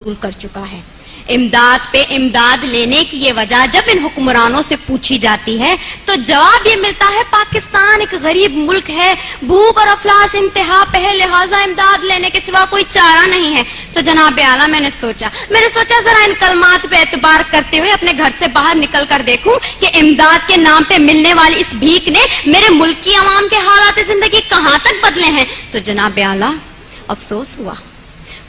कर चुका है। इमदाद पे इमदाद लेने की ये वजह जब इन हुक्मरानों से पूछी जाती है तो जवाब ये मिलता है पाकिस्तान एक गरीब मुल्क है, भूख और अफलास इंतहा पे है, लिहाजा इमदाद लेने के सिवा कोई चारा नहीं है। तो जनाब आला मैंने सोचा जरा इन कलमात पे एतबार करते हुए अपने घर से बाहर निकल कर देखूं कि इमदाद के नाम पे मिलने वाली इस भीख ने मेरे मुल्क की अवाम के हालात जिंदगी कहाँ तक बदले हैं। तो जनाब आला अफसोस हुआ,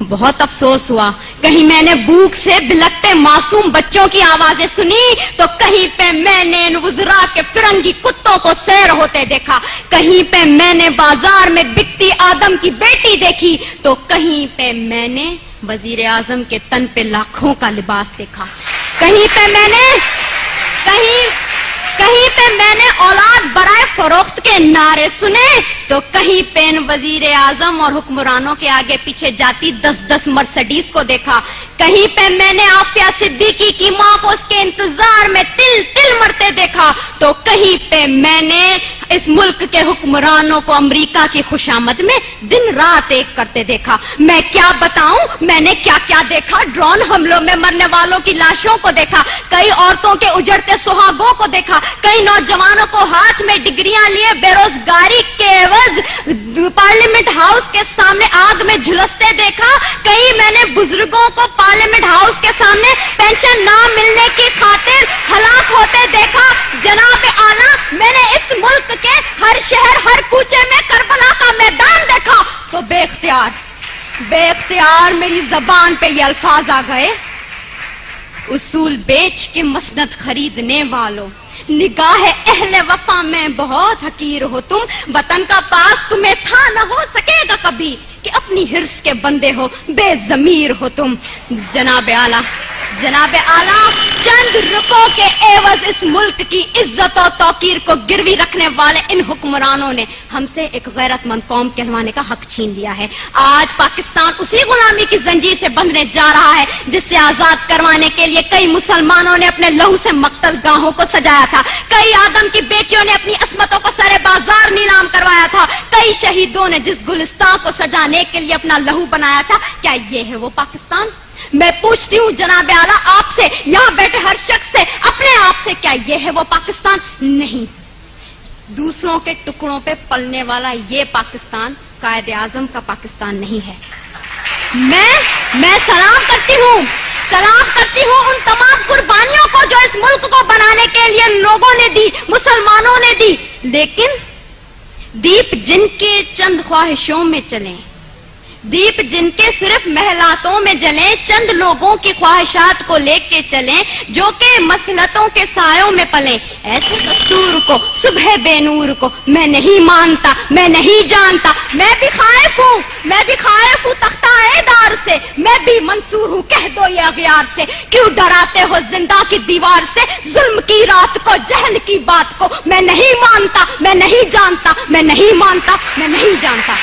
बहुत अफसोस हुआ। कहीं मैंने भूख से बिलखते मासूम बच्चों की आवाजें सुनी तो कहीं पे मैंने इन वुज़रा के फिरंगी कुत्तों को सैर होते देखा, कहीं पे मैंने बाजार में बिकती आदम की बेटी देखी तो कहीं पे मैंने वजीर आजम के तन पे लाखों का लिबास देखा, कहीं पे मैंने औलाद बराए फरोख्त के नारे सुने तो कहीं पे इन वजीर आजम और हुक्मरानों के आगे पीछे जाती 10-10 मर्सिडीज को देखा, कहीं पे मैंने आफिया सिद्दीकी की मां को उसके इंतजार में तिल तिल मरते देखा तो कहीं पे मैंने इस मुल्क के हुक्मरानों को अमेरिका की खुशामद में दिन रात एक करते देखा। मैं क्या बताऊं मैंने क्या क्या देखा। ड्रोन हमलों में मरने वालों की लाशों को देखा, कई औरतों के उजड़ते सुहागों को देखा, कई नौजवानों को हाथ में डिग्रियां लिए बेरोजगारी के एवज पार्लियामेंट हाउस के सामने आग में झुलसते देखा, कई मैंने बुजुर्गों को पार्लियामेंट हाउस के सामने पेंशन ना मिलने की खातिर हलाक होते देखा। जनाब आला मैंने इस मुल्क के हर शहर हर कूचे में करबला का मैदान देखा तो बेख्तियार मेरी जबान पे ये अल्फाज आ गए, उसूल बेच के मसनद खरीदने वालों, निगाह अहले वफा में बहुत हकीर हो तुम, वतन का पास तुम्हें था न हो सकेगा कभी कि अपनी हिर्स के बंदे हो, बेजमीर हो तुम। जनाब आला चंद रुपयों के एवज इस मुल्क की इज्जत और तौकीर को गिरवी रखने वाले इन हुक्मरानों ने हमसे एक गैरतमंद कौम कहलवाने का हक छीन लिया है। आज पाकिस्तान उसी गुलामी की जंजीर से बंधने जा रहा है जिससे आजाद करवाने के लिए कई मुसलमानों ने अपने लहू से मक्तल गाहों को सजाया था, कई आदम की बेटियों ने अपनी अस्मतों को सरे बाजार नीलाम करवाया था, कई शहीदों ने जिस गुलिस्तान को सजाने के लिए अपना लहू बनाया था। क्या ये है वो पाकिस्तान? मैं पूछती हूँ जनाब आला आपसे, यहाँ बैठे हर शख्स से, अपने आप से, क्या ये है वो पाकिस्तान? नहीं। दूसरों के टुकड़ों पे पलने वाला ये पाकिस्तान कायद आजम का पाकिस्तान नहीं है। मैं सलाम करती हूँ उन तमाम कुर्बानियों को जो इस मुल्क को बनाने के लिए लोगों ने दी, मुसलमानों ने दी, लेकिन दीप जिनके चंद ख्वाहिशों में चले, दीप जिनके सिर्फ महलातों में जले, चंद लोगों की ख्वाहिशात को लेके चले जो कि मसलतों के सायों में पले, ऐसे दस्तूर को सुबह बेनूर को मैं नहीं मानता, मैं नहीं जानता। मैं भी खाइफ हूँ तख्ता-ए-दार से, मैं भी मंसूर हूँ कह दो ये अगयार से, क्यों डराते हो जिंदा की दीवार से, जुल्म की रात को जहल की बात को मैं नहीं मानता, मैं नहीं जानता, मैं नहीं मानता, मैं नहीं जानता।